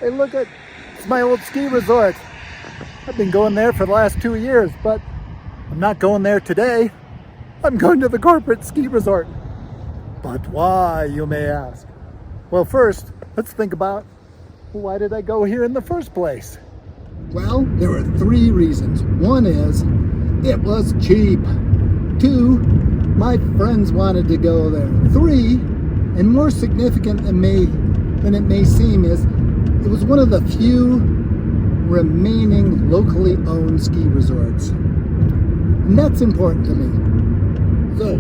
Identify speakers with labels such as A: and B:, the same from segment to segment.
A: Hey, look at, it's my old ski resort. I've been going there for the last 2 years, but I'm not going there today. I'm going to the corporate ski resort. But why, you may ask? Well, first, let's think about, why did I go here in the first place? Well, there were 3 reasons. One is, it was cheap. 2, my friends wanted to go there. 3, and more significant than it may seem, is it was one of the few remaining locally owned ski resorts. And that's important to me. So,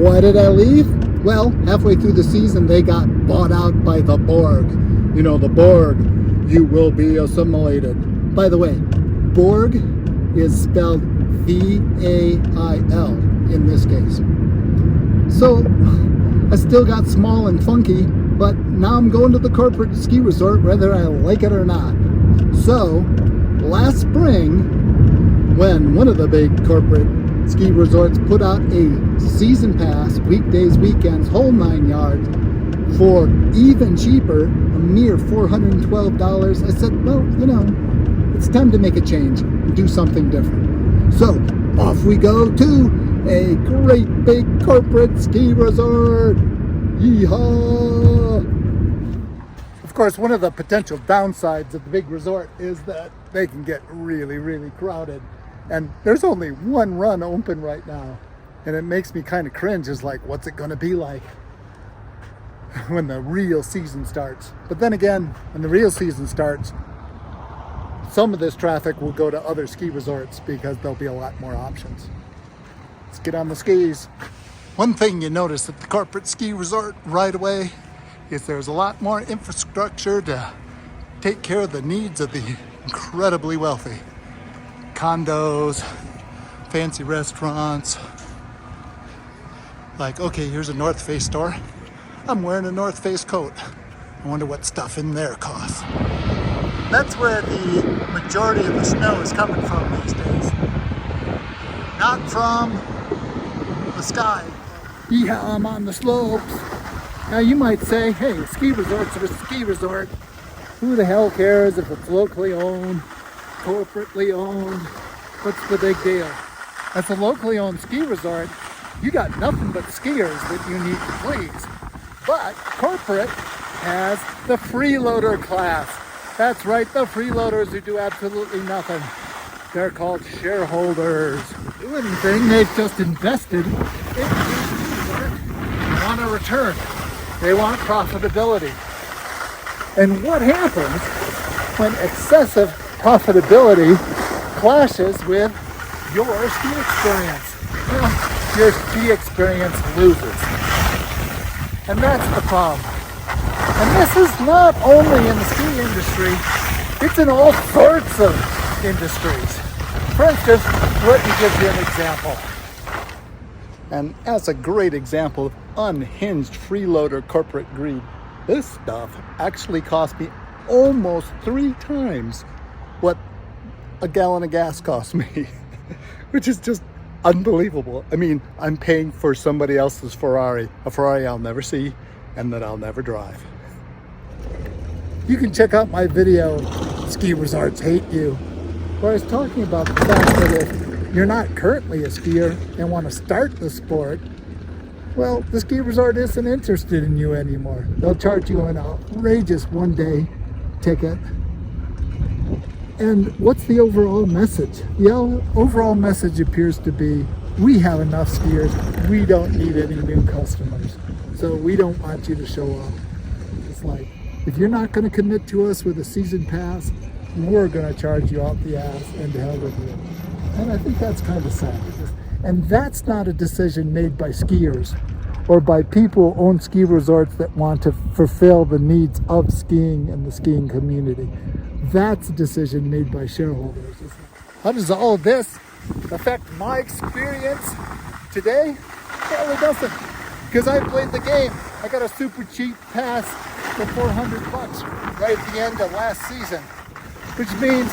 A: why did I leave? Well, halfway through the season, they got bought out by the Borg. You know, the Borg, you will be assimilated. By the way, Borg is spelled V-A-I-L in this case. So, I still got small and funky, but now I'm going to the corporate ski resort whether I like it or not. So, last spring, when one of the big corporate ski resorts put out a season pass, weekdays, weekends, whole 9 yards, for even cheaper, a mere $412, I said, well, you know, it's time to make a change and do something different. So, off we go to a great big corporate ski resort. Yeehaw! Of course, one of the potential downsides of the big resort is that they can get really, really crowded. And there's only one run open right now. And it makes me kind of cringe. It's like, what's it going to be like when the real season starts? But then again, when the real season starts, some of this traffic will go to other ski resorts because there'll be a lot more options. Let's get on the skis. One thing you notice at the corporate ski resort right away is there's a lot more infrastructure to take care of the needs of the incredibly wealthy. Condos, fancy restaurants. Like, okay, here's a North Face store. I'm wearing a North Face coat. I wonder what stuff in there costs. That's where the majority of the snow is coming from these days. Not from the sky. Yeah, I'm on the slopes. Now you might say, hey, ski resort's a ski resort. Who the hell cares if it's locally owned, corporately owned? What's the big deal? As a locally owned ski resort, you got nothing but skiers that you need to please. But corporate has the freeloader class. That's right, the freeloaders who do absolutely nothing. They're called shareholders. Do anything, they've just invested in and want a return. They want profitability. And what happens when excessive profitability clashes with your ski experience? Well, your ski experience loses. And that's the problem. And this is not only in the ski industry, it's in all sorts of industries. For instance, let me give you an example. And that's a great example of unhinged freeloader corporate greed. This stuff actually cost me almost 3 times what a gallon of gas cost me, which is just unbelievable. I mean, I'm paying for somebody else's Ferrari, a Ferrari I'll never see and that I'll never drive. You can check out my video, Ski Resorts Hate You, where I was talking about the fact that if you're not currently a skier and want to start the sport, well, the ski resort isn't interested in you anymore. They'll charge you an outrageous one-day ticket. And what's the overall message? The overall message appears to be, we have enough skiers, we don't need any new customers. So we don't want you to show up. It's like, if you're not going to commit to us with a season pass, we're going to charge you out the ass and to hell with you. And I think that's kind of sad. And that's not a decision made by skiers or by people who own ski resorts that want to fulfill the needs of skiing and the skiing community. That's a decision made by shareholders. How does all of this affect my experience today? Well, it doesn't, because I played the game. I got a super cheap pass for $400 right at the end of last season, which means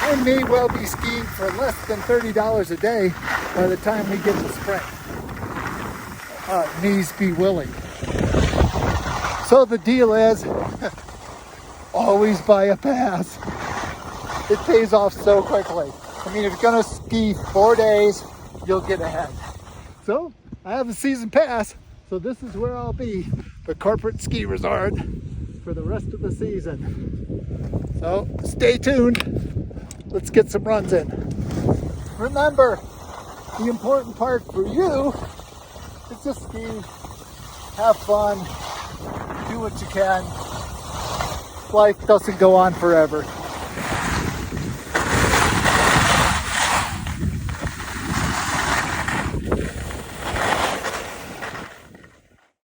A: I may well be skiing for less than $30 a day by the time we get to spring. Knees be willing. So the deal is, always buy a pass. It pays off so quickly. I mean, if you're gonna ski 4 days, you'll get ahead. So I have a season pass, so this is where I'll be, the corporate ski resort, for the rest of the season. So stay tuned. Let's get some runs in. Remember, the important part for you is just ski, have fun, do what you can. Life doesn't go on forever.